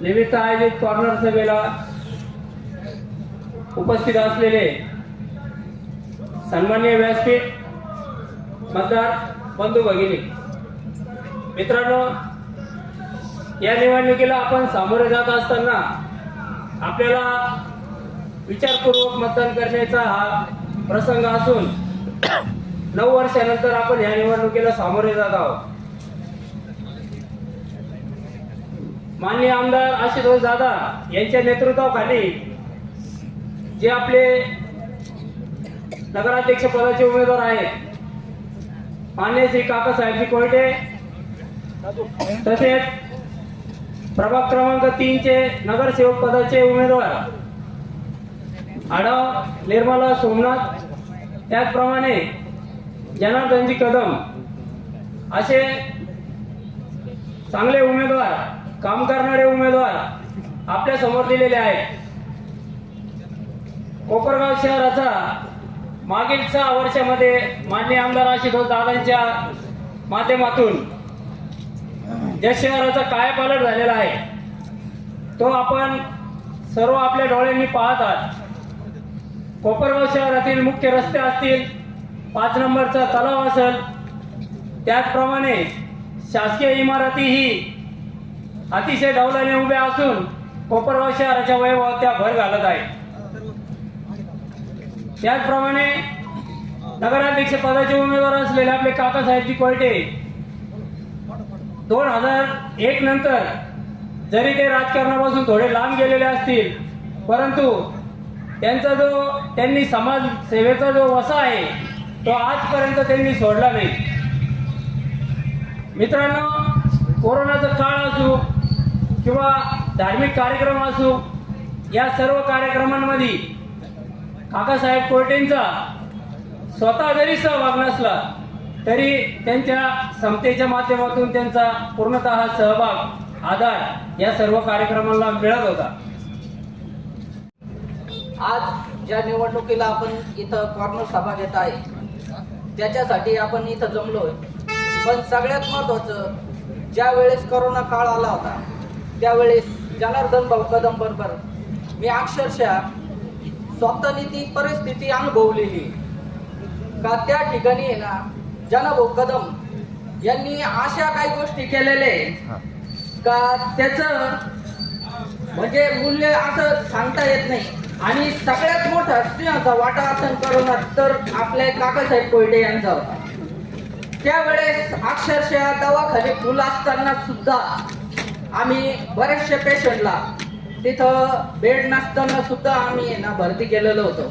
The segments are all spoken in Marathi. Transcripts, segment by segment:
निमित्त आयोजित कॉर्नर सभेला उपस्थित असलेले सन्माननीय व्यासपीठ, मतदार बंधू भगिनी, मित्रांनो, या निवडणुकीला आपण सामोरे जात असताना आपल्याला विचारपूर्वक मतदान करण्याचा हा प्रसंग असून 9 वर्षानंतर आपण या निवडणुकीला सामोरे जात आहोत. माननीय आमदार आशुतोष दादा यांच्या नेतृत्वाखाली जे आपले नगराध्यक्ष पदाचे उमेदवार आहेत, माननीय श्री काकासाहेबजी कोयटे, तसेच प्रभाग क्रमांक 3 चे नगरसेवक पदाचे उमेदवार आढाव निर्मला सोमनाथ, त्याचप्रमाणे जनार्दनजी कदम, असे चांगले उमेदवार, काम करणारे उमेदवार आपल्या समोर दिलेले आहेत. कोपरगाव शहराचा मागील 6 वर्षामध्ये माननीय आमदार आशुतोष दादांच्या माध्यमातून ज्या शहराचा कायापालट झालेला आहे तो आपण सर्व आपल्या डोळ्यांनी पाहत आहात. कोपरगाव शहरातील मुख्य रस्ते असतील, 5 नंबरचा तलाव असेल, त्याचप्रमाणे शासकीय इमारतीही अतिशय डौलाने उभ्या असून कोपरगाव शहराच्या वैभवात त्या भर घालत आहेत. त्याचप्रमाणे नगराध्यक्ष पदाचे उमेदवार असलेले आपले काकासाहेबजी कोयटे 2001 नंतर जरी ते राजकारणापासून थोडे लांब गेलेले असतील, परंतु त्यांनी समाज सेवेचा जो वसा आहे तो आजपर्यंत त्यांनी सोडला नाही. मित्रांनो, कोरोनाचा काळ असो किंवा धार्मिक कार्यक्रम असो, या सर्व कार्यक्रमांमध्ये काकासाहेब कोयटेंचा स्वतः जरी सहभाग नसला तरी त्यांच्या समतेच्या माध्यमातून त्यांचा पूर्णतः सहभाग, आधार या सर्व कार्यक्रमांना मिळत होता. आज ज्या निवडणुकीला आपण इथं कॉर्नर सभा घेत आहे त्याच्यासाठी आपण इथं जमलोय. पण सगळ्यात महत्त्वाचं, ज्या वेळेस करोना काळ आला होता त्यावेळेस जनार्दन भाऊ कदम बरोबर मी अक्षरशः स्वतःनी ती परिस्थिती अनुभवलेली का त्या ठिकाणी आहे ना, जनाभाऊ कदम यांनी अशा काही गोष्टी केलेले का त्याचं म्हणजे मूल्य असं सांगता येत नाही. आणि सगळ्यात मोठा सिंहाचा वाटा असेल करोनात तर आपले काकासाहेब कोयटे यांचा होता. त्यावेळेस अक्षरशः दवाखाने फुल असताना सुद्धा आम्ही बऱ्याचशा पेशंटला तिथं बेड नसताना सुद्धा आम्ही ना भरती केलेलं होतं.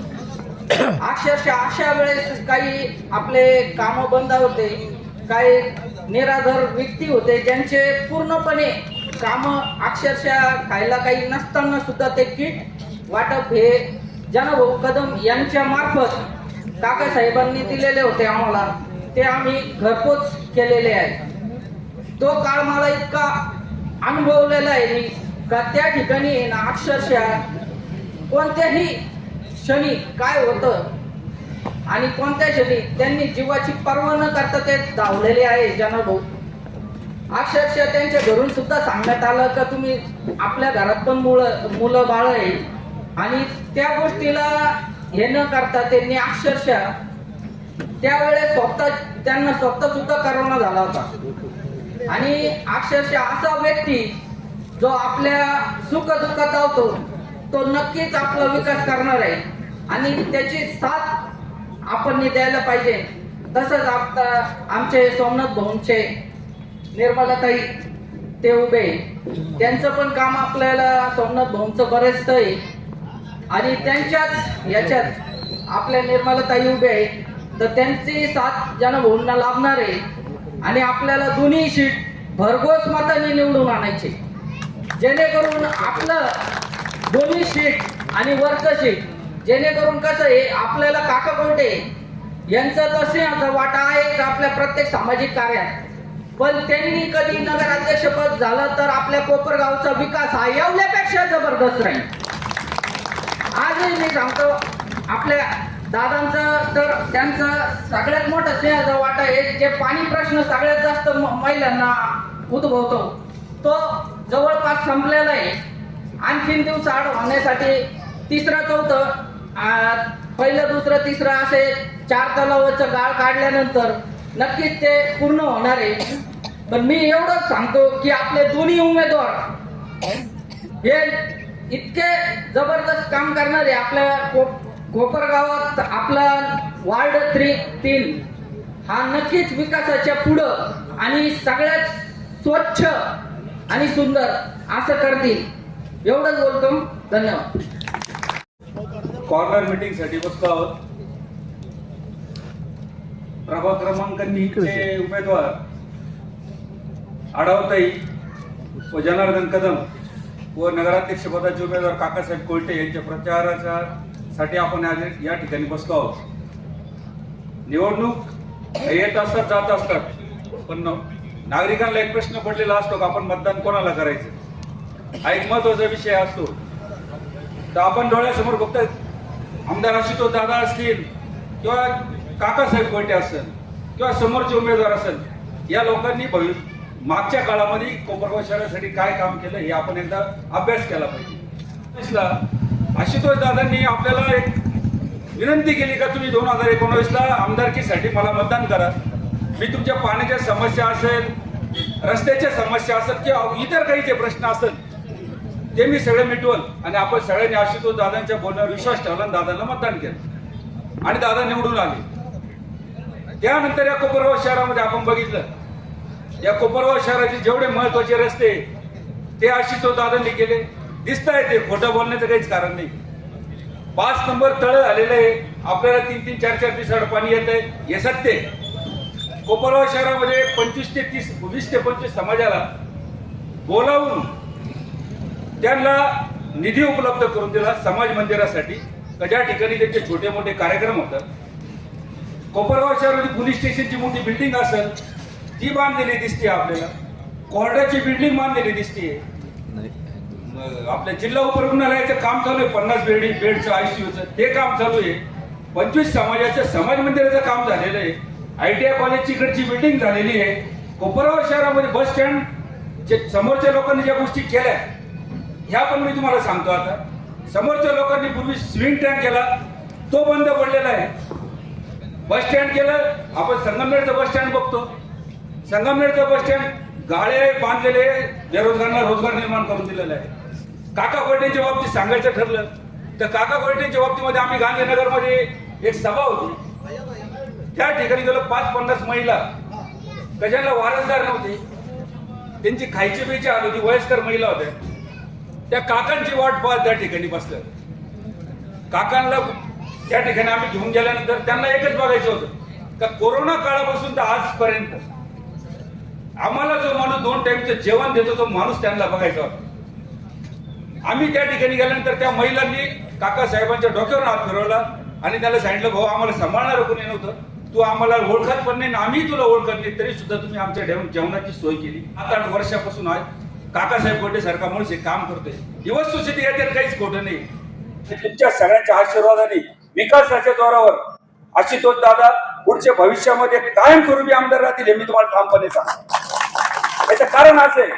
अक्षरशः अशा वेळेस काही आपले काम बंद होते, काही निराधार व्यक्ती होते ज्यांचे पूर्णपणे काम अक्षरशः खायला काही नसताना सुद्धा ते किट वाटप हे जनाभाऊ कदम यांच्या मार्फत काकासाहेबांनी दिलेले होते आम्हाला, ते आम्ही घरपोच केलेले आहे. तो काळ मला इतका अनुभवलेला आहे मी का त्या ठिकाणी ना अक्षरशः कोणत्याही क्षणी काय होतं आणि कोणत्या क्षणी त्यांनी जीवाची पर्वा न करता ते धावलेले आहे जनाभाऊ. अक्षरशः त्यांच्या घरून सुद्धा सांगण्यात आलं का तुम्ही आपल्या घरात पण मुलं बाळ आहे, आणि त्या गोष्टीला हे न करता त्यांनी अक्षरशः त्यावेळेस त्यांना स्वतः सुद्धा करोना झाला होता. आणि अक्षरशः असा व्यक्ती जो आपल्या सुख दुःखात धावतो तो नक्कीच आपला विकास करणार आहे आणि त्याची साथ आपण द्यायला पाहिजे. तसंच आता आमचे सोमनाथ भाऊंचे निर्मलाताई ते उभे, त्यांचं पण काम आपल्याला सोमनाथ भाऊंचं बरेच आहे आणि त्यांच्याच याच्यात आपल्या निर्मलाताई उभे आहे, तर त्यांची साथ जनाभाऊंना लाभणार आहे आणि आपल्याला दोन्ही सीट भरघोस मताने निवडून आणायचे, जेणेकरून आपलं दोन्ही सीट आणि वरचं सीट, जेणेकरून कसं आहे आपल्याला काका कोयटे यांचा तर सिंहाचा वाटा आहे आपल्या प्रत्येक सामाजिक कार्यात, पण त्यांनी कधी नगराध्यक्षपद झालं तर आपल्या कोपरगावचा विकास हा एवढ्यापेक्षा जबरदस्त राहील. आजही मी सांगतो आपल्या दादांचं तर त्यांचा सगळ्यात मोठा सिंहाचा वाटा आहे. जे पाणी प्रश्न सगळ्यात जास्त महिलांना उद्भवतो तो जवळपास संपलेला आहे. आणखीन दिवस आड होण्यासाठी तिसरं चौथं पहिलं दुसरं तिसरं असे 4 तलावाचं गाळ काढल्यानंतर नक्कीच ते पूर्ण होणार आहे. पण मी एवढंच सांगतो की आपले दोन्ही उमेदवार हे इतके जबरदस्त काम करणारे. आपल्या कोपरगावात आपला वार्ड 3 हा नक्कीच विकासाच्या पुढं आणि सगळ्यात स्वच्छ आणि सुंदर असं करतील. एवढंच बोलतो. धन्यवाद. कॉर्नर मीटिंग साठी बसतो आहोत. प्रभाग क्रमांक 3 चे उमेदवार आढावताई व जनार्दन कदम व नगराध्यक्ष पदाचे उमेदवार काकासाहेब कोलटे यांच्या प्रचाराच्या साठी आपण आज या ठिकाणी बसलो आहोत. निवडणूक येत असतात जात असतात, पण नागरिकांना एक प्रश्न पडलेला असतो की आपण मतदान कोणाला करायचं. हा एक महत्वाचा विषय असतो. तर आपण डोळ्यासमोर फक्त आमदार आशुतोष दादा असतील किंवा काकासाहेब कोलटे असेल किंवा समोरचे उमेदवार असेल, या लोकांनी मागच्या काळामध्ये कोपरगाव शहरासाठी काय काम केलं हे आपण एकदा अभ्यास केला पाहिजे. आशुतोष दादांनी आपल्याला एक विनंती केली का तुम्ही 2019ला आमदारकीसाठी मला मतदान करा. मी तुमच्या पाण्याच्या समस्या असेल, रस्त्याच्या समस्या असेल किंवा इतर काही जे प्रश्न असेल ते मी सगळे मिटवल. आणि आपण सगळ्यांनी आशुतोष दादांच्या बोलण्यावर विश्वास ठेवला आणि दादांना मतदान केलं आणि दादा निवडून आले. त्यानंतर या कोपरगाव शहरामध्ये आपण बघितलं, या कोपरगाव शहराचे जेवढे महत्वाचे रस्ते ते आशुतोष दादांनी केले. दिसत आहे ते, खोटं बोलण्याचं काहीच कारण नाही. 5 नंबर तळ झालेलं आहे. आपल्याला 3-3, 4-4 दिवसाड पाणी येत आहे, हे सत्य. कोपरगाव शहरामध्ये 25 ते 30, 20 ते 25 समाजाला बोलावून त्यांना निधी उपलब्ध करून दिला समाज मंदिरासाठी, ज्या ठिकाणी त्यांचे छोटे मोठे कार्यक्रम होतात. कोपरगाव शहरामध्ये पोलीस स्टेशनची मोठी बिल्डिंग असेल ती बांधलेली दिसते आपल्याला. कोर्टाची बिल्डिंग बांधलेली दिसते. आपल्या जिल्हा उपरुग्णालयाचं काम चालू आहे. 50 बेडचं ICUचं ते काम चालू आहे. 25 समाजाचं समाज मंदिराचं काम झालेलं आहे. ITI कॉलेजची इकडची बिल्डिंग झालेली आहे. कोपरगाव शहरामध्ये बस स्टँड समोरच्या लोकांनी ज्या गोष्टी केल्या ह्या पण मी तुम्हाला सांगतो. आता समोरच्या लोकांनी पूर्वी स्विंग टँक केला, तो बंद पडलेला आहे. बस स्टँड केलं. आपण संगमनेरचं बस स्टँड बघतो. संगमनेरचं बस स्टँड गाळे बांधलेले, बेरोजगारांना रोजगार निर्माण करून दिलेला आहे. काका कोलटेंच्या बाबतीत सांगायचं ठरलं तर काका कोलटेंच्या बाबतीमध्ये आम्ही गांधीनगरमध्ये एक सभा होती. त्या ठिकाणी गेलो. 5-50 महिला कशाला वारसदार नव्हते, त्यांची खायची प्यायची हाल होती, वयस्कर महिला होत्या. त्या काकांची वाट पाहत त्या ठिकाणी बसल्या. काकांना त्या ठिकाणी आम्ही घेऊन गेल्यानंतर त्यांना एकच बघायचं होतं का कोरोना काळापासून तर आजपर्यंत आम्हाला जो माणूस 2 टाइमचं जेवण देतो तो माणूस त्यांना बघायचा होता. आम्ही त्या ठिकाणी गेल्यानंतर त्या महिलांनी काकासाहेबांच्या डोक्यावर हात फिरवला आणि त्याला सांगितलं, भाऊ आम्हाला सांभाळणार कोणी नव्हतं, तू आम्हाला ओळखत पण नाही, आम्ही तुला ओळखत नाही, तरी सुद्धा तुम्ही आमच्या जेवणाची सोय केली. 7-8 वर्षापासून आज काकासाहेब कोलटे सारखा माणूस हे काम करतोय. ही वस्तुस्थिती याच्यात काहीच खोटं नाही. तुमच्या सगळ्यांच्या आशीर्वादाने विकासाच्या जोरावर आशुतोष दादा पुढच्या भविष्यामध्ये कायमस्वरूपी आमदार राहतील हे मी तुम्हाला ठामपणे सांगतो. याचं कारण असं आहे,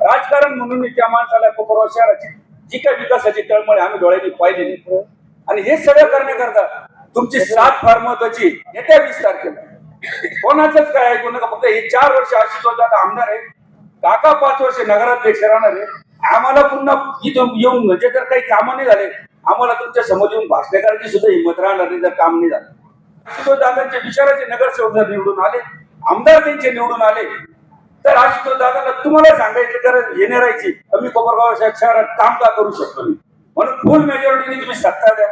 राजकारण म्हणून मी त्या माणसाला कोपरगाव शहराची जी काही विकासाची तळमळ आम्ही डोळ्यांनी पाहिलेली आणि हे सगळं करण्याकरता तुमची साथ फार महत्वाची. येत्या 20 तारखेला कोणाचंच काय ऐकू नका. फक्त हे 4 वर्ष आशुतोष दादा आमदार आहे, काका 5 वर्ष नगराध्यक्ष राहणार आहे. आम्हाला पुन्हा इथं येऊन म्हणजे जर काही कामं नाही झाले, आम्हाला तुमच्या समोर येऊन भाषण करायची सुद्धा हिंमत राहणार नाही जर काम नाही झालं. आशुतोष दादांच्या विचाराचे नगरसेवक जर निवडून आले, आमदार त्यांचे निवडून आले, तर आशुतोष दादांना तुम्हाला सांगायची गरज येणे राहायची मी कोपरगाव शहरात काम का करू शकतो नाही. म्हणून फुल मेजॉरिटीने तुम्ही सत्ता द्या,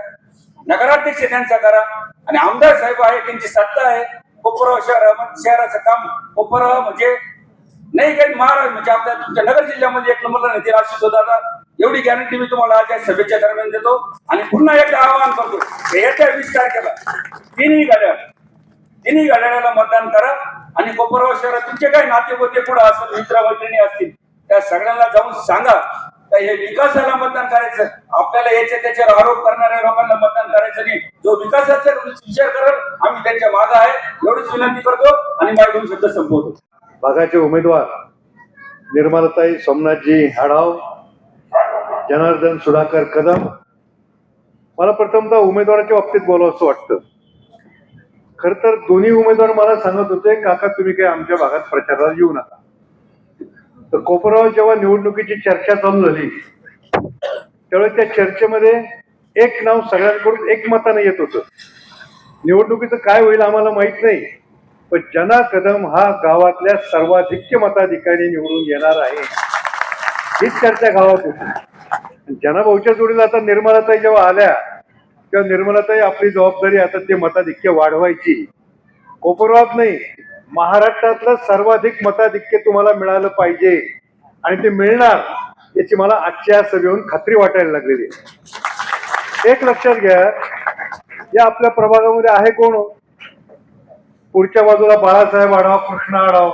नगराध्यक्ष त्यांचा करा आणि आमदार साहेब आहे त्यांची सत्ता आहे. कोपरगाव शहराचं काम कोपरगाव म्हणजे नाही काही महाराज म्हणजे आपल्या तुमच्या नगर जिल्ह्यामध्ये 1 नंबरला नाही आशुतोष दादा, एवढी गॅरंटी मी तुम्हाला आज या सभेच्या दरम्यान देतो. आणि पुन्हा एकदा आवाहन करतो, येत्या 20 तारखेला तिन्ही घड्याळाला मतदान करा आणि कोपरगाव शहरात तुमचे काही नाते होते पुढे असेल, मित्र मैत्रिणी असतील, त्या सगळ्यांना जाऊन सांगा का हे विकासाला मतदान करायचं. आपल्याला याच्या त्याच्यावर आरोप करणाऱ्या लोकांना मतदान करायचं नाही. जो विकासाचा विचार करेल आम्ही त्यांच्या मागे आहे, एवढीच विनंती करतो आणि माझे 2 शब्द संपवतो. भागाचे उमेदवार निर्मलाताई सोमनाथजी हाडाव, जनार्दन सुधाकर कदम. मला प्रथमतः उमेदवाराच्या बाबतीत बोलावंसं वाटतं. खर तर दोन्ही उमेदवार मला सांगत होते, काका तुम्ही काही आमच्या भागात प्रचाराला येऊ नका. तर कोपराव जेव्हा निवडणुकीची चर्चा चालू झाली त्यावेळेस त्या चर्चेमध्ये एक नाव सगळ्यांकडून एकमताने येत होतं. निवडणुकीचं काय होईल आम्हाला माहित नाही, पण जना कदम हा गावातल्या सर्वाधिक मताधिकारी निवडून येणार आहे हीच चर्चा गावात होती. जना भाऊच्या जोडीला आता निर्मलाताई जेव्हा आल्या तेव्हा निर्मलाताई आपली जबाबदारी आता ते मताधिक्य वाढवायची. कोपरगावात नाही, महाराष्ट्रातलं सर्वाधिक मताधिक्य तुम्हाला मिळालं पाहिजे आणि ते मिळणार याची मला आजच्या सभेहून खात्री वाटायला लागलेली आहे. एक लक्षात घ्या, या आपल्या प्रभागामध्ये आहे कोण? पुढच्या बाजूला बाळासाहेब आढाव, कृष्णा आढाव.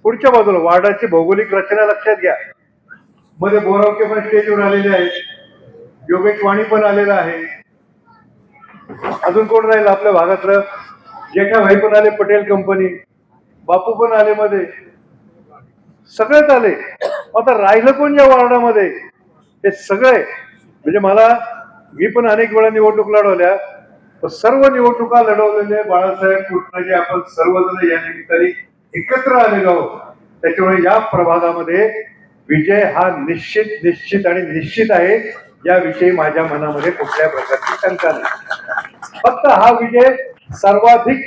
पुढच्या बाजूला वार्डाची भौगोलिक रचना लक्षात घ्या. मध्ये बोरावके पण स्टेजवर आलेले आहेत, योगेश वाणी पण आलेला आहे. अजून कोण राहील आपल्या भागातलं? जेठाभाई पण आले, पटेल कंपनी, बापू पण आले, मध्ये सगळेच आले. आता राहिलं कोण या वार्डामध्ये? हे सगळे म्हणजे मी पण अनेक वेळा निवडणूक लढवल्या, सर्व निवडणुका लढवलेले बाळासाहेब कृष्णाजी आपण सर्वजण या निमित्ताने एकत्र आलेलो आहोत. त्याच्यामुळे या प्रभागामध्ये विजय हा निश्चित आणि निश्चित आहे, याविषयी माझ्या मनामध्ये कुठल्या प्रकारची शंका नाही. फक्त हा विजय सर्वाधिक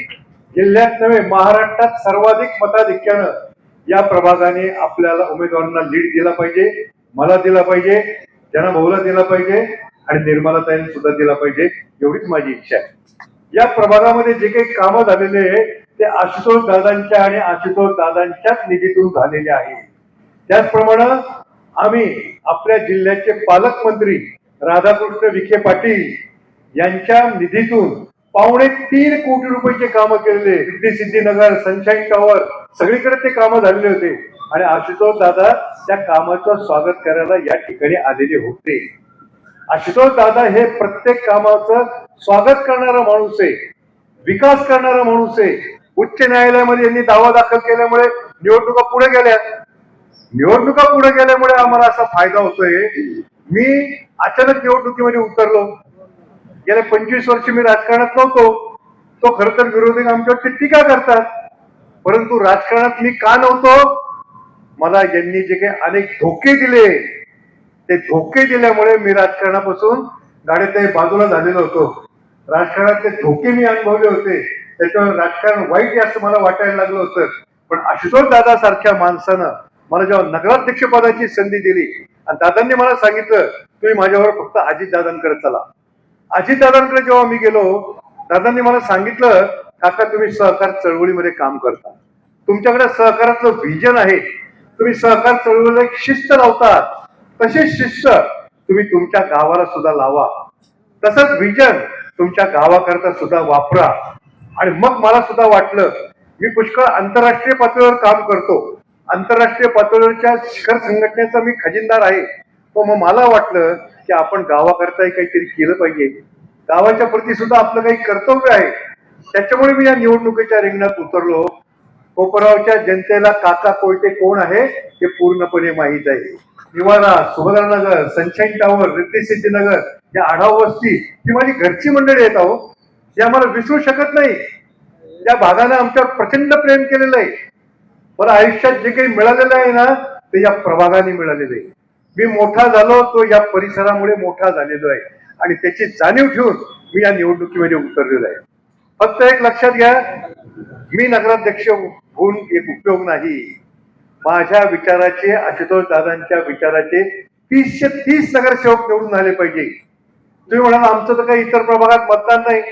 जिल्ह्यात नव्हे महाराष्ट्रात सर्वाधिक मताधिक्यानं या प्रभागाने आपल्याला उमेदवारांना लीड दिला पाहिजे, मला दिला पाहिजे, जना भाऊला दिला पाहिजे आणि निर्मलाताईंना सुद्धा दिला पाहिजे, एवढीच माझी इच्छा आहे. या प्रभागामध्ये जे काही कामं झालेले आहे ते आशुतोष दादांच्या आणि आशुतोष दादांच्याच निधीतून झालेले आहे. त्याचप्रमाणे आम्ही आपल्या जिल्ह्याचे पालकमंत्री राधाकृष्ण विखे पाटील यांच्या निधीतून 3.25 कोटी रुपयाचे कामं केलेले. रिद्धी सिद्धीनगर, सनशाईन टॉवर सगळीकडे ते कामं झालेले होते आणि आशुतोष दादा त्या कामाचं स्वागत करायला या ठिकाणी आलेले होते. आशुतोष दादा हे प्रत्येक कामाचं स्वागत करणारा माणूस आहे, विकास करणारा माणूस आहे. उच्च न्यायालयामध्ये यांनी दावा दाखल केल्यामुळे निवडणुका पुढे गेल्यामुळे आम्हाला असा फायदा होतोय. मी अचानक निवडणुकीमध्ये उतरलो. गेल्या 25 वर्ष मी राजकारणात नव्हतो. तो खर तर विरोधी आमच्यावर टीका करतात, परंतु राजकारणात मी का नव्हतो? मला यांनी जे काही अनेक धोके दिले, ते धोके दिल्यामुळे मी राजकारणापासून गाड्यात बाजूला झालेलो होतो. राजकारणातले धोके मी अनुभवले होते, त्याच्यामुळे राजकारण वाईट आहे असं मला वाटायला लागलं होतं. पण आशुतोष दादा सारख्या माणसानं मला जेव्हा नगराध्यक्ष पदाची संधी दिली आणि दादांनी मला सांगितलं तुम्ही माझ्यावर फक्त अजितदादांकडे चला. अजितदादांकडे जेव्हा मी गेलो, दादांनी मला सांगितलं काका तुम्ही सहकार चळवळीमध्ये काम करता, तुमच्याकडे सहकाराचं व्हिजन आहे, तुम्ही सहकार चळवळीला एक शिस्त लावतात, तशीच शिस्त तुम्ही तुमच्या गावाला सुद्धा लावा, तसंच व्हिजन तुमच्या गावाकरता सुद्धा वापरा. आणि मग मला सुद्धा वाटलं मी पुष्कळ आंतरराष्ट्रीय पातळीवर काम करतो, आंतरराष्ट्रीय पातळीवरच्या शिखर संघटनेचा मी खजिनदार आहे. मग मला वाटलं की आपण गावाकरताही काहीतरी केलं पाहिजे, गावाच्या प्रती सुद्धा आपलं काही कर्तव्य आहे. त्याच्यामुळे मी या निवडणुकीच्या रिंगणात उतरलो. कोपरावच्या जनतेला काका कोयटे कोण आहे हे पूर्णपणे माहीत आहे. निवारा, सुभद्रानगर, सनशाईन टॉवर, रिद्धी सिद्धीनगर, या आढाव वस्ती ही माझी घरची मंडळी आहेत. अहो, हे आम्हाला विसरू शकत नाही. या भागाने आमच्यावर प्रचंड प्रेम केलेलं आहे. मला आयुष्यात जे काही मिळालेलं आहे ना ते या प्रभागाने मिळालेलं आहे. मी मोठा झालो तो या परिसरामुळे मोठा झालेलो आहे आणि त्याची जाणीव ठेवून मी या निवडणुकीमध्ये उतरलेलो आहे. फक्त एक लक्षात घ्या, मी नगराध्यक्ष होऊन एक उपयोग नाही. माझ्या विचाराचे, आशुतोष दादांच्या विचाराचे 30 नगरसेवक निवडून आले पाहिजे. तुम्ही म्हणाल आमचं तर काही इतर प्रभागात मतदान नाही,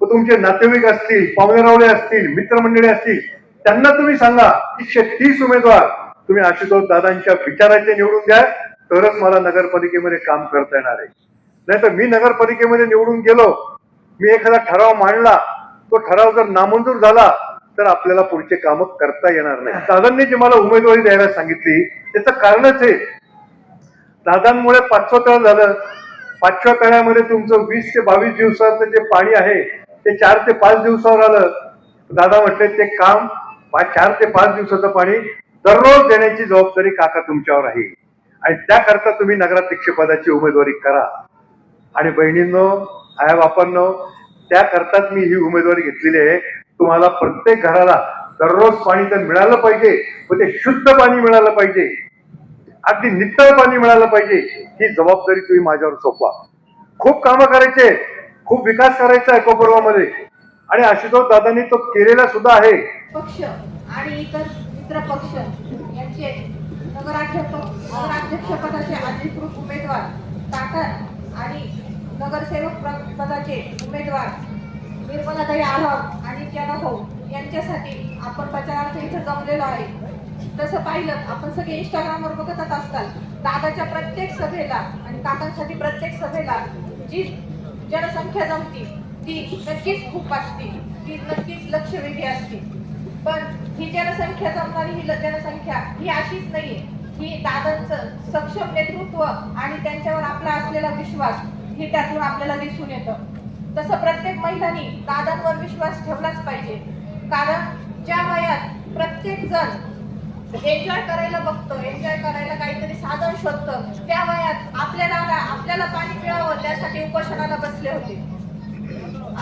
पण तुमचे नातेवाईक असतील, पाहुणेरावळे असतील, मित्रमंडळी असतील, त्यांना तुम्ही सांगा 30 उमेदवार तुम्ही आशुतोष दादांच्या विचाराचे निवडून द्या, तरच मला नगरपालिकेमध्ये काम करता येणार आहे. नाही तर मी नगरपालिकेमध्ये निवडून गेलो, मी एखादा ठराव मांडला, तो ठराव जर नामंजूर झाला तर आपल्याला पुढचे काम करता येणार नाही. दादांनी जी मला उमेदवारी द्यायला सांगितली त्याचं कारणच आहे, दादांमुळे 5वं तळ झालं. 5व्या तळ्यामध्ये तुमचं 20 ते 22 दिवसाचं जे पाणी आहे ते 4 ते 5 दिवसावर आलं. दादा म्हटले ते काम 4 ते 5 दिवसाचं पाणी दररोज देण्याची जबाबदारी काका तुमच्यावर आहे आणि त्याकरता तुम्ही नगराध्यक्ष पदाची उमेदवारी करा. आणि बहिणींनो, आया बापांनो, त्याकरताच मी ही उमेदवारी घेतलेली आहे. तुम्हाला प्रत्येक घराला दररोज पाणी तर मिळालं पाहिजे, पण ते शुद्ध पाणी मिळालं पाहिजे, अगदी नितळ पाणी मिळालं पाहिजे. ही जबाबदारी तुम्ही माझ्यावर सोपवा. खूप कामं करायचे, खूप विकास करायचा आहे कोपरगावमध्ये आणि आशुतोष दादांनी तो केलेला सुद्धा आहे. पक्ष आणि इतर मित्र पक्ष यांचे नगराध्यक्ष पदाचे अधिकृत उमेदवार काका आणि नगरसेवक पदाचे उमेदवार निर्मलाताई आढाव आणि भाऊ यांच्यासाठी आपण प्रचारार्थ इथं जमलेलो आहे. तसं पाहिलं आपण सगळे इंस्टाग्रामवर बघतच असताल, दादाच्या प्रत्येक सभेला आणि काकांसाठी प्रत्येक सभेला जी जनसंख्या जमती ती नक्कीच खूप असते, ती नक्कीच लक्षवेधी असते. पण ही जनसंख्या जमणारी ही जनसंख्या ही अशीच नाहीये. ही दादांचं सक्षम नेतृत्व आणि त्यांच्यावर आपला असलेला विश्वास हे त्यातून आपल्याला दिसून येतं. तसं प्रत्येक महिलांनी दादांवर विश्वास ठेवलाच पाहिजे, कारण ज्या वयात प्रत्येक जण एन्जॉय करायला बघतो, एन्जॉय करायला काहीतरी साधन शोधतं, त्या वयात आपल्या दादा आपल्याला पाणी मिळावं त्यासाठी उपोषणाला बसले होते.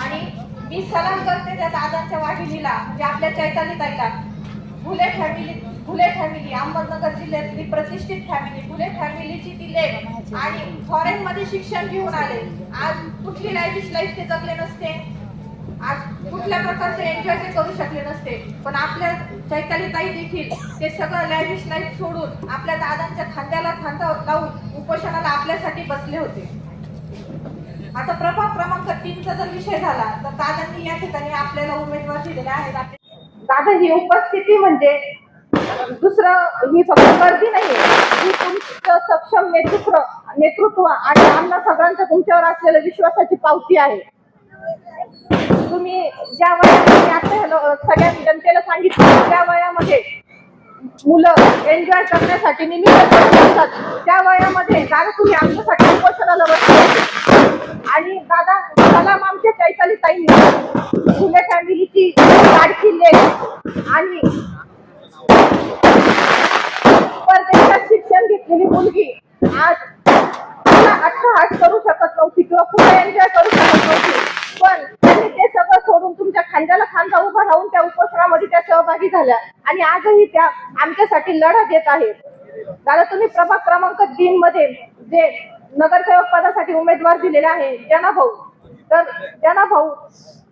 आणि मी सलाम करते त्या दादांच्या वाहिनीला, म्हणजे आपल्या चैताली ताईला. फुले फॅमिली अहमदनगर जिल्ह्यातली प्रतिष्ठित फॅमिली, फुले फॅमिलीची ती लेक आणि फॉरेन मध्ये शिक्षण घेऊन आले. आज कुठली लाईफ ते जगले नसते, आज कुठल्या प्रकारचे एन्जॉय ते करू शकले नसते. पण आपल्या चैताली ताई देखील ते सगळं लाईफ सोडून आपल्या दादांच्या खांद्याला खांदा लावून उपोषणाला आपल्यासाठी बसले होते. आता प्रभाग क्रमांक 3चा जर विषय झाला तर दादांनी या ठिकाणी आपल्याला उमेदवार दिलेले आहेत. दादा ही उपस्थिती म्हणजे दुसरं ही फक्त गर्दी नाहीये, ही तुमचं सक्षम नेतृत्व आणि आम्हा सगळ्यांचं तुमच्यावर असलेल्या विश्वासाची पावती आहे. तुम्ही ज्या वयामध्ये आता सगळ्या जनतेला सांगितलं, ज्या वयामध्ये मुलं एन्जॉय करण्यासाठी निमित्त असतात, त्या वयामध्ये दादा तुम्ही आमच्यासाठी उपोषणाला बसले. आणि दादा सलाम आमच्या चैताली ताईंनी, फुले फॅमिलीची लाडकी लेक आणि परदेशात शिक्षण घेतलेली मुलगी आज अट्टहास करू शकत नव्हती किंवा पुढे एन्जॉय करू शकत नव्हती, पण त्यांनी ते सगळं सोडून तुमच्या खांद्याला खांदा उभा राहून त्या उपोषणामध्ये त्या सहभागी झाल्या आणि आजही त्या आमच्यासाठी लढा देत आहेत. दादा तुम्ही प्रभाग क्रमांक 3 मध्ये जे नगरसेवक पदासाठी उमेदवार दिलेले आहे जनाभाऊ, तर जनाभाऊ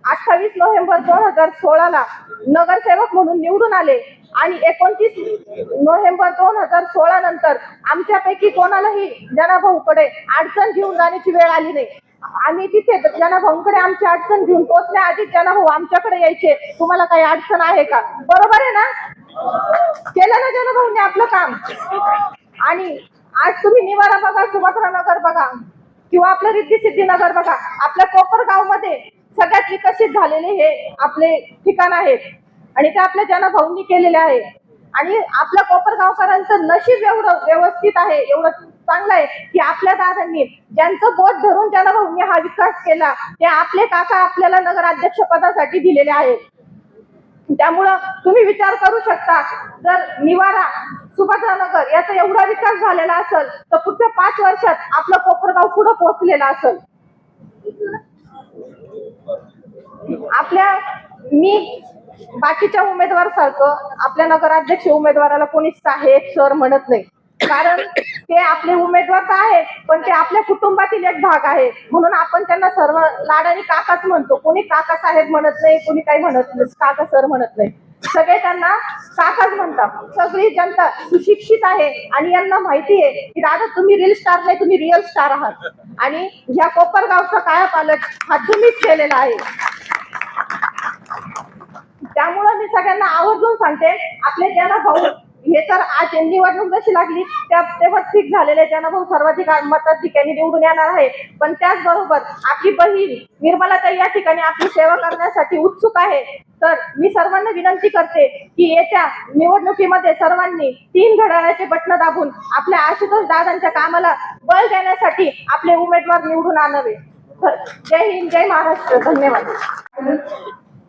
28 नोव्हेंबर 2016 नगरसेवक म्हणून निवडून आले आणि 29 नोव्हेंबर 2016 नंतर आमच्यापैकी कोणालाही जनाभाऊकडे अडचण घेऊन जाण्याची वेळ आली नाही. आम्ही तिथे जनाभाऊंकडे आमची अडचण घेऊन पोहोचण्याआधी जनाभाऊ आमच्याकडे यायचे, तुम्हाला काही अडचण आहे का? बरोबर आहे ना? केलं ना जनाभाऊंनी आपलं काम. आणि आज तुम्ही निवारा बघा, सुभद्रा नगर बघा किंवा आपलं रिद्धी सिद्धी नगर बघा, आपल्या कोपरगाव मध्ये सगळ्यात विकसित झालेले हे आपले ठिकाण आहेत आणि ते आपल्या जनाभाऊंनी केलेले आहे. आणि आपल्या कोपरगावकरांचं नशीब एवढं व्यवस्थित आहे, एवढं चांगलं आहे की आपल्या दादांनी ज्यांचं बोट धरून जनाभाऊंनी हा विकास केला ते आपले काका आपल्याला नगराध्यक्ष पदासाठी दिलेले आहेत. त्यामुळं तुम्ही विचार करू शकता, जर निवारा सुभद्रा नगर याचा एवढा विकास झालेला असेल तर पुढच्या 5 वर्षात आपलं कोपरगाव पुढे पोहोचलेलं असेल. मी बाकीच्या उमेदवार सारखं आपल्या नगराध्यक्ष उमेदवाराला कोणी साहेब सर म्हणत नाही, कारण ते आपले उमेदवार तर आहेत पण ते आपल्या कुटुंबातील एक भाग आहे, म्हणून आपण त्यांना सर्व लाडाने काकाच म्हणतो. कोणी काका साहेब म्हणत नाही, कोणी काही म्हणत नाही, काका सर म्हणत नाही, सगळे त्यांना काकाच म्हणतात. सगळी जनता सुशिक्षित आहे आणि यांना माहिती आहे की दादा तुम्ही रील स्टार नाही, तुम्ही रिअल स्टार आहात आणि ह्या कोपरगावचा कायापालट हा तुम्हीच केलेला आहे. त्यामुळं मी सगळ्यांना आवर्जून सांगते, आपले जनाभाऊ हे तर आज निवडणूक जशी लागली तेव्हाच फिक्स झालेले जनाभाऊ सर्वाधिक मताधिक्याने निवडून येणार आहे. पण त्याचबरोबर आपली बहीण निर्मलाताई या ठिकाणी आपली सेवा करण्यासाठी उत्सुक आहे. तर मी सर्वांना विनंती करते की येत्या निवडणुकीमध्ये सर्वांनी 3 घड्याळाचे बटन दाबून आपल्या आशुतोष दादांच्या कामाला बळ देण्यासाठी आपले उमेदवार निवडून आणावे. जय हिंद, जय महाराष्ट्र. धन्यवाद.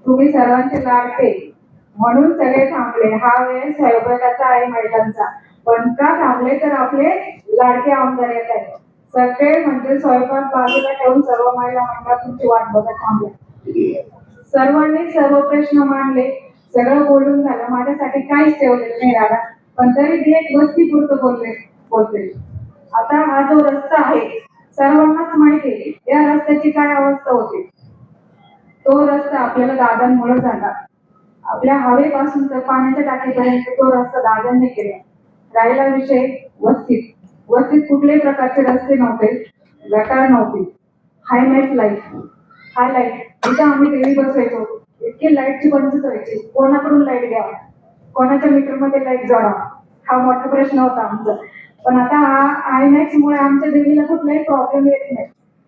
तुम्ही सर्वांचे लाडके म्हणून सगळे थांबले. हा वेळ स्वयंपाकाचा आहे महिलांचा. पण का थांबले तर आपले लाडके आमदार येत आहेत. सगळे म्हणजे स्वयंपाक बाजूला ठेवून सर्व महिला मंडळाची वाट बघत थांबल्या. सर्वांनी सर्व प्रश्न मांडले, सगळं बोलून झालं. माझ्यासाठी काहीच ठेवलेलं नाही दादा, पण तरी मी एक वस्तीपुरतं बोलते. आता हा जो रस्ता आहे सर्वांनाच माहिती आहे या रस्त्याची काय अवस्था होती. तो रस्ता आपल्याला दादांमुळे झाला. आपल्या हवेपासून तर पाण्याच्या टाकीपर्यंत तो रस्ता दादांनी केला. राहिला विषय वस्तीत. वस्तीत कुठल्याही प्रकारचे रस्ते नव्हते, गटार नव्हती, हायमॅक्स लाईट. हा लाईट जिथं आम्ही टीव्ही बसवायचो इतकी लाईटची बंद व्हायची. कोणाकडून लाईट घ्यावा, कोणाच्या मीटरमध्ये लाईट जोडावा, हा मोठा प्रश्न होता आमचा. पण आता हा आयमॅक्स मुळे आमच्या देवीला कुठलाही प्रॉब्लेम येत नाही.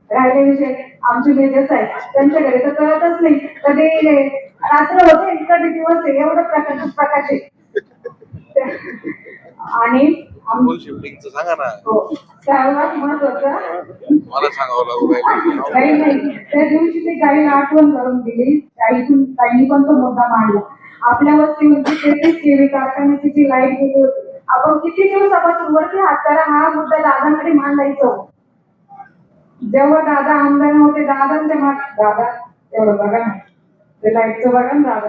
राहिले विषय आमचे मेजर्स आहेत, त्यांच्या घरी तर कळतच नाही कधी रात्र होते कधी दिवस आहे, एवढं प्रकाश आहे. आणि शिफ्टिंगचं सांगा ना. सर्वात महत्वाचं मला सांगावं लागू नाही, त्या दिवशी ते गाडीला आठवण करून दिली. ताईनी पण तो मुद्दा मांडला. आपल्या वस्तीमध्ये 33 केवी कारखान्याची जी लाईट गेली होती, आपण किती दिवसापासून वरती हात करा हा मुद्दा दादांकडे मांडायचो. जेव्हा दादा आमदार नव्हते दादांच्या दादा तेवढं बघा ना, ते लाईटचं बघा ना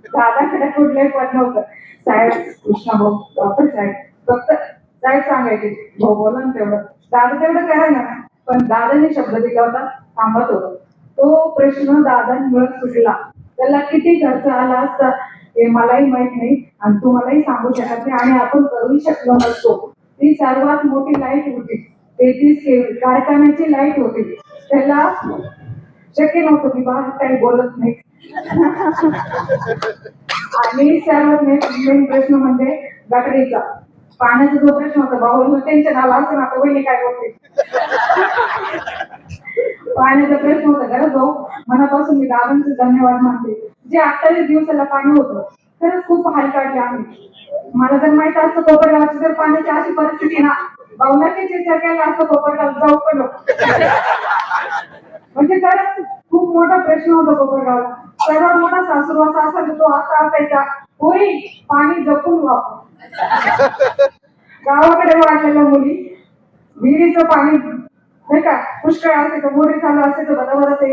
दादाकडे कुठलंही पद नव्हतं. साहेब कृष्णाभाऊ डॉक्टर साहेब फक्त साहेब सांगायचे, भाऊ बोला ना तेवढं, दादा तेवढं करायला ना. पण दादाने शब्द दिला होता, थांबत होता. तो प्रश्न दादांमुळे सुटला. त्याला किती खर्च आला असता हे मलाही माहित नाही आणि तुम्हालाही सांगू शकत नाही आणि आपण करूही शकलो नसतो. ती सर्वात मोठी लाईट होती, 33 केवी कारखान्याची लाईट होती. त्याला शक्य नव्हतं की बाहेर काही बोलत नाही. आणि सर्वात मेन प्रश्न म्हणजे गटरीचा पाण्याचा जो प्रश्न होता. भाऊ टेन्शन आला असं ना वहिनी काय बोलते. पाण्याचा प्रश्न होता. खरंच भाऊ मनापासून मी दादांचे धन्यवाद मानते. जे 28 दिवसाला पाणी होतं खरंच खूप हाल काढले आम्ही. मला जर माहित असतं कोपरगावची जर पाण्याची अशी परिस्थिती ना, भावनाची विचार केला असतं कोपरगाव जाऊ पण म्हणजे खरंच खूप मोठा प्रश्न होता कोपरगावला. सर्वात मोठा सासुरवासा असायचा तो असा असायचा, होई पाणी जपून वापर. गावाकडे वाढलेल्या मुली विहिरीचं पाणी नाही का पुष्कळ असायचं, मोरी चालू असायचं, बरोबर ते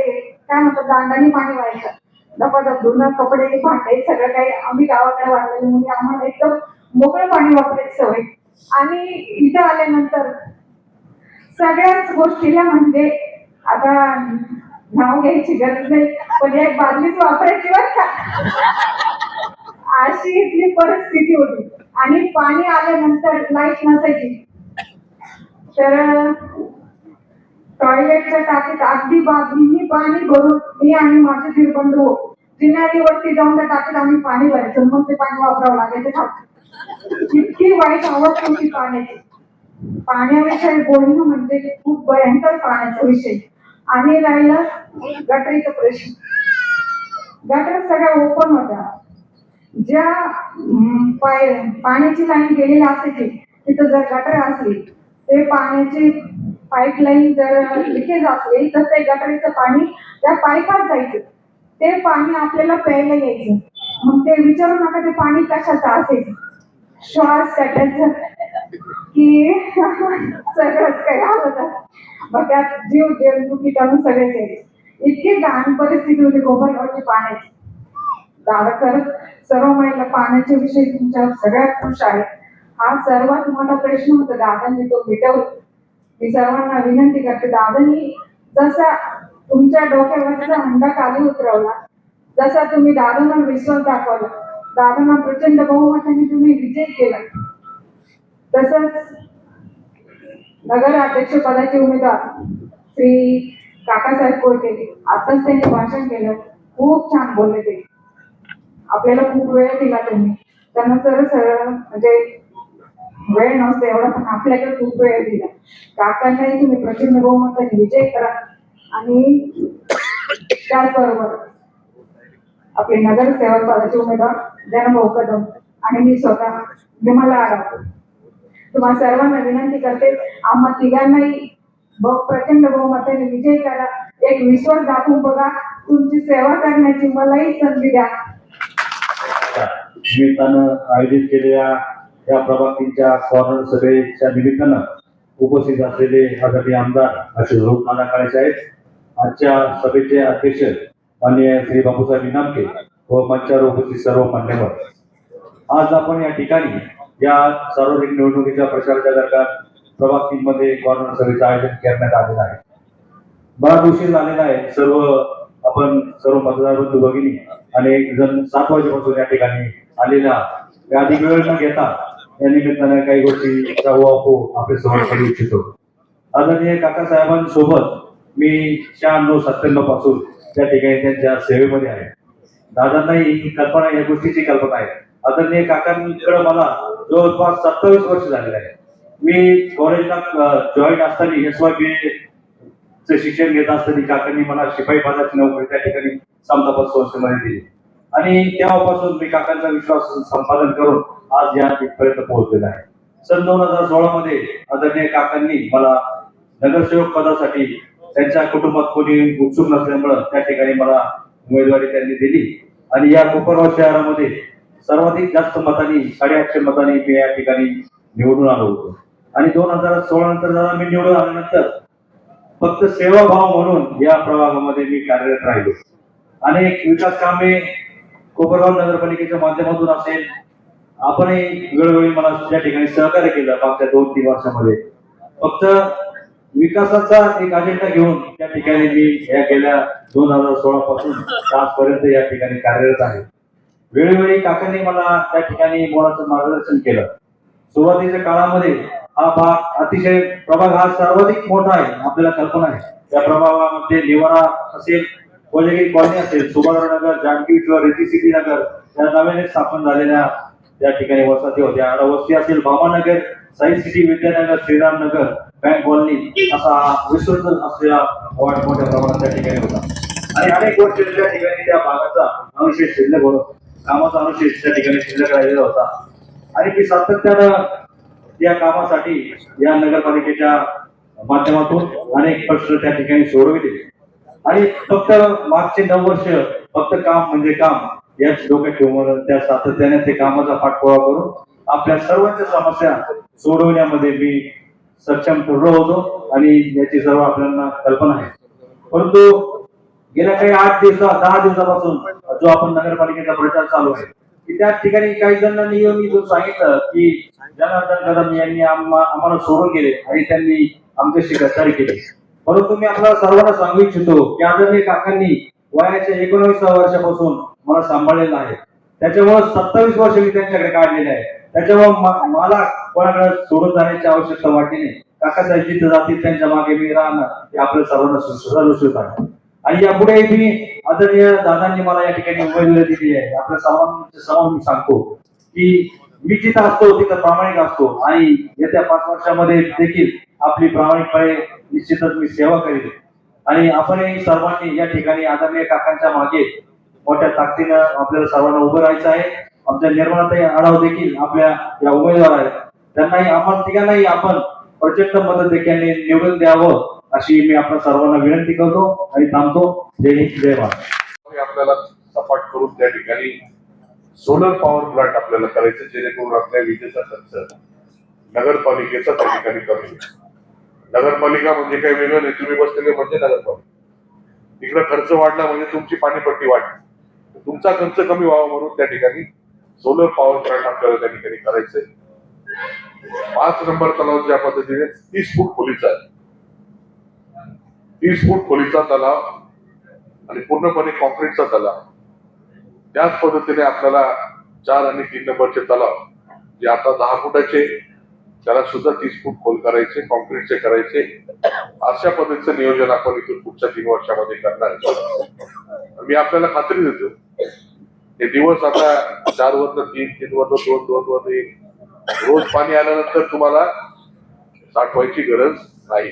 काय म्हणतात दांडानी पाणी व्हायचं. धपाधप धुणं कपडे भांडे सगळं काही. आम्ही गावाकडे वाढलेल्या मुली आम्हाला एकदम मोकळं पाणी वापरायची सवय. आणि इथं आल्यानंतर सगळ्याच गोष्टीला म्हणजे आता नाव घ्यायची गरज नाही पण एक बादलीच वापरायची बरं का, अशी इथली परिस्थिती होती. आणि पाणी आल्यानंतर लाईट नसायची तर टॉयलेटच्या टाकीत अगदी बादलीनी पाणी भरून मी आणि माझे धीरबंधू जिन्यावरती जाऊन त्या टाकीत आम्ही पाणी भरायचं, मग ते पाणी वापरावं लागायचं. इतकी वाईट अवस्था होती पाण्याची. पाण्याविषयी बोलणं म्हणजे खूप भयंकर पाण्याचा विषय. आणि राहिलं गटरीचा प्रश्न. गटर सगळ्या ओपन होत्या. ज्या पाण्याची लाईन गेलेली असायची तिथं जर गटर असली ते पाण्याची पाईपलाईन जर लिकेज असली तर ते गटरीचं पाणी त्या पाईपात जायचं. ते पाणी आपल्याला प्यायला यायचं. मग ते विचारू नका ते पाणी कशाचं असेल, श्वास काढायचं की सगळंच काही आलं बघा. जीव जंतू कीटाणू सगळेच यायचे. इतकी घाण परिस्थिती होती कोपरगावची पाण्याची. दादा खरंच सर्व महिला पाण्याच्या विषयी तुमच्या सगळ्यात खुश आहे. हा सर्वात मोठा प्रश्न होता, दादांनी तो मिटवला. मी सर्वांना विनंती करते, दादांनी जसा तुमच्या डोक्यावरचा हंडा खाली उतरवला, जसा तुम्ही दादांना विश्वास दाखवला, दादांना प्रचंड बहुमताने तुम्ही विजय केला, तसंच नगर अध्यक्ष पदाचे उमेदवार श्री काकासाहेब कोयते आताच त्यांनी भाषण केलं, खूप छान बोलले. ते आपल्याला खूप वेळ दिला त्यांनी. त्यांना सरळ म्हणजे वेळ नसतो एवढा, पण आपल्याकडे खूप वेळ दिला. काकांनाही तुम्ही प्रचंड बहुमताने विजय करा. आणि त्याचबरोबर आपले नगरसेवक पदाचे उमेदवार जनभाऊ कदम आणि मी स्वतः विमला आढाव तुम्हाला सर्वांना विनंती करते, आम्हा तिघांनाही प्रचंड बहुमताने विजय करा. एक विश्वास दाखवून बघा, तुमची सेवा करण्याची मलाही संधी द्या. निमित्तानं आयोजित केलेल्या या प्रभातींच्या कॉर्नर सभेच्या निमित्तानं उपस्थित असलेले आदरणीय आमदार आशुतोष नाना काळे साहेब, आजच्या सभेचे अध्यक्ष माननीय श्री बापूसाहेब इनामके व मंचावर उपस्थित सर्व मान्यवर, आज आपण या ठिकाणी या सार्वत्रिक निवडणुकीच्या प्रचाराच्या दरम्यान प्रभाग 3 मध्ये कॉर्नर सभेचं आयोजन करण्यात आलेलं आहे. बराच उशीर झालेला आहे. आपण सर्व मतदार बंधू भगिनी अनेक जण 7 वाजेपासून या ठिकाणी आलेला अधिक वेळ न घेता या निमित्ताने काही गोष्टीचा वापर आपल्या समोर करू इच्छितो. आदरणीय काका साहेबांसोबत मी 96-97 पासून त्या ठिकाणी त्यांच्या सेवेमध्ये आहे. दादांनाही ही कल्पना, या गोष्टीची कल्पना आहे. आदरणीय काकांकडे मला जवळपास 27 वर्ष झालेले आहे. मी कॉलेजला जॉईन असताना SYBA चे शिक्षण घेत असताना काकांनी मला शिपाई पदाची नोकरी त्या ठिकाणी समतापत संस्थेमध्ये दिली आणि तेव्हापासून मी काकांचा विश्वास संपादन करून आज या इथपर्यंत पोहोचलेला आहे. सन 2016 मध्ये आदरणीय काकांनी मला नगरसेवक पदासाठी त्यांच्या कुटुंबात कोणी उत्सुक नसल्यामुळं त्या ठिकाणी मला उमेदवारी त्यांनी दिली आणि या कोपरगाव शहरामध्ये सर्वाधिक जास्त मतांनी 850 मतांनी मी या ठिकाणी निवडून आलो होतो. आणि 2016 नंतर जेव्हा मी निवडून आल्यानंतर फक्त सेवाभाव म्हणून या प्रभागामध्ये मी कार्यरत राहिलो. अनेक विकास कामे कोपरगाव नगरपालिकेच्या माध्यमातून असेल, आपणही वेळोवेळी मला त्या ठिकाणी सहकार्य केलं. मागच्या 2-3 वर्षामध्ये फक्त विकासाचा एक अजेंडा घेऊन त्या ठिकाणी मी या गेल्या 2016 पासून आजपर्यंत या ठिकाणी कार्यरत आहे. वेळोवेळी काकांनी मला त्या ठिकाणी मोलाचं मार्गदर्शन केलं. सुरुवातीच्या काळामध्ये हा भाग अतिशय प्रभाग हा सर्वाधिक मोठा आहे, आपल्याला कल्पना आहे. त्या प्रभागामध्ये निवारा असेल, कोजगिरी कॉलनी असेल, सुभाषनगर, जानकी विश्व, रेती सिटी नगर या नव्याने स्थापन झालेल्या त्या ठिकाणी वसाहती होत्या. वस्ती असेल, Bhamanagar, science city, Vidyanagar, Shriramnagar, bank colony असा विस्तृत असलेला वॉर्ड मोठ्या प्रमाणात त्या ठिकाणी होता. आणि अनेक वर्ष त्या ठिकाणी त्या भागाचा अनुशेष शिल्लक होता, कामाचा अनुशेष त्या ठिकाणी शिल्लक राहिलेला होता. आणि मी सातत्यानं या कामासाठी या नगरपालिकेच्या माध्यमातून अनेक प्रश्न त्या ठिकाणी सोडविले आणि फक्त मागचे 9 वर्ष फक्त काम म्हणजे काम याच डोक्यात ठेवून त्या सातत्याने ते कामाचा पाठपुरावा करून आपल्या सर्वांच्या समस्या सोडवण्यामध्ये मी सक्षम ठरलो होतो आणि याची सर्व आपल्याला कल्पना आहे. परंतु गेल्या काही 10 दिवसापासून जो आपण नगरपालिकेचा प्रचार चालू आहे की त्या ठिकाणी काही जणांनी येऊन सांगितलं की जनार्दन कदम यांनी आम्हाला सोडून गेले आणि त्यांनी आमच्याशी गद्दारी केली. परंतु मी आपल्याला सर्वांना सांगू इच्छितो की आदरणीय काकांनी वयाच्या 19व्या वर्षापासून मला सांभाळलेलं आहे. त्याच्यामुळे 27 वर्ष मी त्यांच्याकडे काढलेले आहे. त्याच्यामुळे मला कोणाकडे सोडून जाण्याची आवश्यकता वाटली नाही. काकासाहेब जिथे जातील त्यांच्या मागे मी राहणं हे आपल्या सर्वांना सुरक्षित आहे. आणि यापुढेही मी आदरणीय दादांनी मला या ठिकाणी उमेदवारी दिली आहे. आपल्या सर्वांच्या समोर मी सांगतो की मी जिथं असतो तिथं प्रामाणिक असतो आणि येत्या 5 वर्षामध्ये देखील आपली प्रामाणिकपणे निश्चितच मी सेवा करेल. आणि आपणही सर्वांनी या ठिकाणी आदरणीय काकांच्या मागे मोठ्या ताकदीनं आपल्याला सर्वांना उभं राहायचं आहे. आमच्या निर्मलाताई आढाव देखील आपल्या या उमेदवार आहेत. त्यांनाही आपण तिघांनाही आपण प्रचंड मदत देखील निवडून द्यावं अशी मी आपल्या सर्वांना विनंती करतो आणि थांबतो. जय हिंद, जय महाराष्ट्र. आपल्याला सपाट करून त्या ठिकाणी सोलर पॉवर प्लांट आपल्याला करायचं, जेणेकरून आपल्या विजेचा खर्च नगरपालिकेचा त्या ठिकाणी कमी होईल. नगरपालिका म्हणजे काही वेगळं नाही, तुम्ही बसलेले म्हणजे नगरपालिका. तिकडे खर्च वाढला म्हणजे तुमची पाणीपट्टी वाढली, तुमचा खर्च कमी व्हावा म्हणून त्या ठिकाणी सोलर पॉवर प्लांट आपल्याला त्या ठिकाणी करायचंय. 5 नंबर तलाव ज्या पद्धतीने 30 फूट खोलीचा आहे, 30 फूट खोलीचा तलाव आणि पूर्णपणे कॉन्क्रीटचा तलाव, त्याच पद्धतीने आपल्याला 4 आणि 3 नंबरचे तलाव जे आता 10 फुटाचे त्याला सुद्धा 30 फूट खोल करायचे, कॉन्क्रीटचे करायचे. अशा पद्धतीचं नियोजन आपण इथून पुढच्या 3 वर्षामध्ये करणार आहे. मी आपल्याला खात्री देतो हे दिवस आता 4 वरनं 3, 3 वरनं 2, 2 वरनं 1 रोज पाणी आल्यानंतर तुम्हाला साठवायची गरज नाही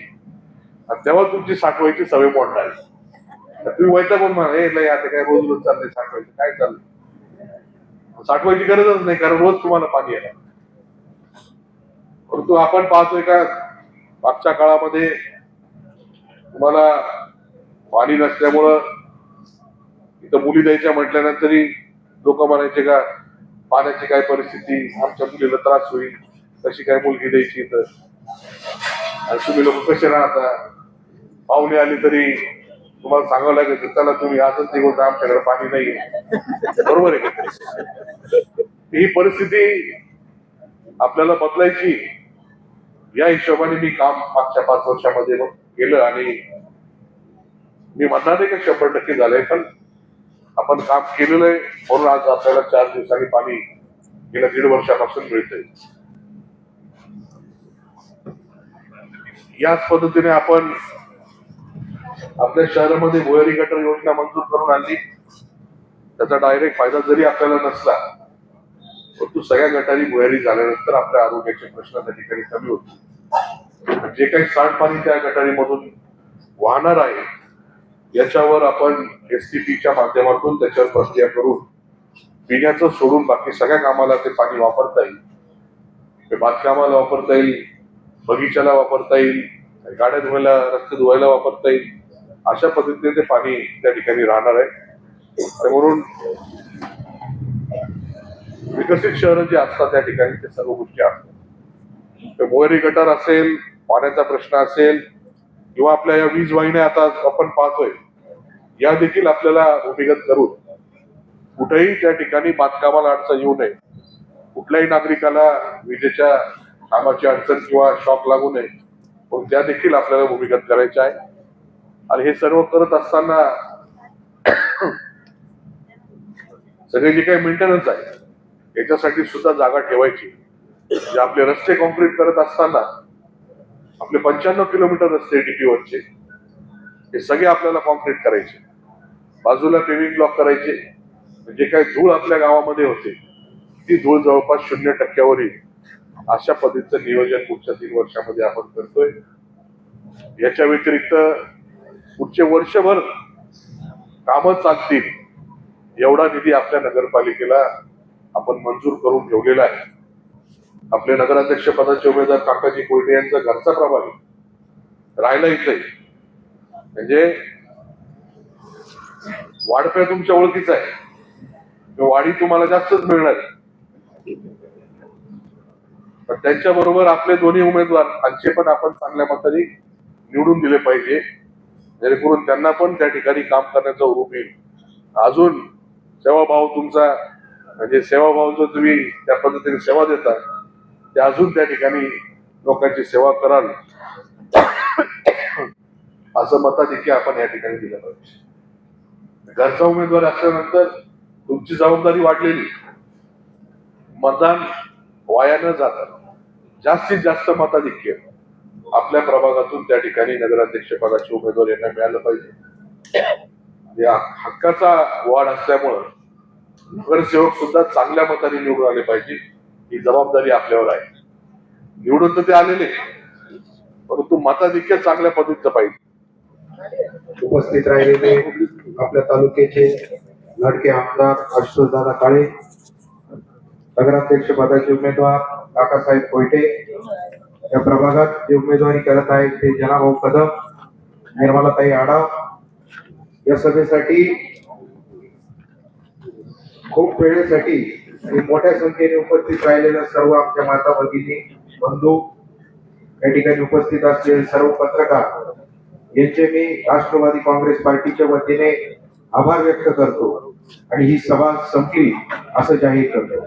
आणि तेव्हा तुमची साठवायची सवय पडणार. तुम्ही वैतागून म्हणा हे नाही आता काय रोज रोज चाललंय साठवायचं, काय चाललंय, साठवायची गरजच नाही कारण रोज तुम्हाला पाणी येणार. परंतु आपण पाहतोय का मागच्या काळामध्ये तुम्हाला पाणी नसल्यामुळं इथं मुली द्यायच्या म्हटल्यानंतरही लोक म्हणायचे का पाण्याची काय परिस्थिती, आमच्या मुलीला त्रास होईल, कशी काय मुलगी द्यायची तर, आणि तुम्ही लोक कसे राहता, पाहुणे आली तरी तुम्हाला सांगावं लागेल चला तुम्ही आजच निघून जा, आमच्याकडे पाणी नाहीये. बरोबर आहे का? ही परिस्थिती आपल्याला बदलायची, या हिशोबाने मी काम मागच्या 5 वर्षामध्ये केलं आणि मी म्हणणार नाही का 100% झालंय, पण आपण काम केलेलं आहे म्हणून आज आपल्याला 4 दिवसांनी पाणी गेल्या 1.5 वर्षापासून मिळतंय. याच पद्धतीने आपण आपल्या शहरामध्ये भुयारी गटर योजना मंजूर करून आणली. त्याचा डायरेक्ट फायदा जरी आपल्याला नसला, परंतु सगळ्या गटारी भुयारी झाल्यानंतर आपल्या आरोग्याचे प्रश्न त्या ठिकाणी कमी होतील. जे काही सांडपाणी त्या गटारीमधून वाहणार आहे याच्यावर आपण STPच्या माध्यमातून त्याच्यावर प्रक्रिया करून पिण्याचं सोडून बाकी सगळ्या कामाला ते पाणी वापरता येईल. ते बांधकामाला वापरता येईल, बगीच्याला वापरता येईल, गाड्या धुवायला, रस्ते धुवायला वापरता येईल. अशा पद्धतीने ते पाणी त्या ठिकाणी राहणार आहे. म्हणून विकसित शहरं जी असतात त्या ठिकाणी ते सर्व गोष्टी असतात. भुयारी गटार असेल, पाण्याचा प्रश्न असेल, किंवा आपल्या या वीज वाहिन्या आता आपण पाहतोय, या देखील आपल्याला भूमिगत करून कुठेही त्या ठिकाणी बांधकामाला अडचण येऊ नये, कुठल्याही नागरिकाला विजेच्या कामाची अडचण किंवा शॉक लागू नये, पण त्या देखील आपल्याला भूमिगत करायच्या आहे. आणि हे सर्व करत असताना सगळे जे काही मेंटेनन्स आहे याच्यासाठी सुद्धा जागा ठेवायची. जे आपले रस्ते कॉन्क्रीट करत असताना आपले 95 किलोमीटर रस्ते DP1चे हे सगळे आपल्याला कॉन्क्रीट करायचे, बाजूला पेव्हिंग ब्लॉक करायचे. जे काही धूळ आपल्या गावामध्ये होते ती धूळ जवळपास 0% येईल. अशा पद्धतीचं नियोजन पुढच्या 3 वर्षामध्ये आपण करतोय. याच्या व्यतिरिक्त पुढचे वर्षभर कामं चालतील एवढा निधी आपल्या नगरपालिकेला आपण मंजूर करून ठेवलेला आहे. आपले नगराध्यक्ष पदाचे उमेदवार काकाजी कोयटे यांचा घरचा प्रभारी राहायला इथे, म्हणजे वाढप्या तुमच्या ओळखीचा आहे, वाढी तुम्हाला जास्तच मिळणार. पण त्यांच्या बरोबर आपले दोन्ही उमेदवार त्यांचे पण आपण चांगल्या मताने निवडून दिले पाहिजे, जेणेकरून त्यांना पण त्या ठिकाणी काम करण्याचा उरूप येईल. अजून सेवाभाव तुमचा, म्हणजे सेवाभाव जो तुम्ही त्या पद्धतीने सेवा देता ते अजून त्या ठिकाणी लोकांची सेवा कराल असं मताधिक्य आपण या ठिकाणी दिलं पाहिजे. घरचा उमेदवार असल्यानंतर तुमची जबाबदारी वाढलेली, मतदान वाया न जाता जास्तीत जास्त मताधिक्य आपल्या प्रभागातून त्या ठिकाणी नगराध्यक्ष पदाचे उमेदवार यांना मिळालं पाहिजे. या हक्काचा वाढ असल्यामुळं नगरसेवक सुद्धा चांगल्या मताने निवडून आले पाहिजे, ही जबाबदारी आपल्यावर आहे. निवडून तर ते आलेले, परंतु मताधिक्य चांगल्या पद्धतीचं पाहिजे. उपस्थित राहिलेले आपल्या तालुक्याचे लाडके आमदार आशुतोषदादा काळे, नगराध्यक्ष पदाचे उमेदवार काकासाहेब कोयटे, या प्रभागात जे उमेदवारी करत आहेत ते जनाभाऊ कदम, निर्मलाताई आडाव. या सभेसाठी खूप वेळेसाठी आणि मोठ्या संख्येने उपस्थित राहिलेल्या सर्व आमच्या माता भगिनी बंधू, या ठिकाणी उपस्थित असलेले सर्व पत्रकार यांचे मी राष्ट्रवादी काँग्रेस पार्टीच्या वतीने आभार व्यक्त करतो आणि ही सभा संपली असं जाहीर करतो.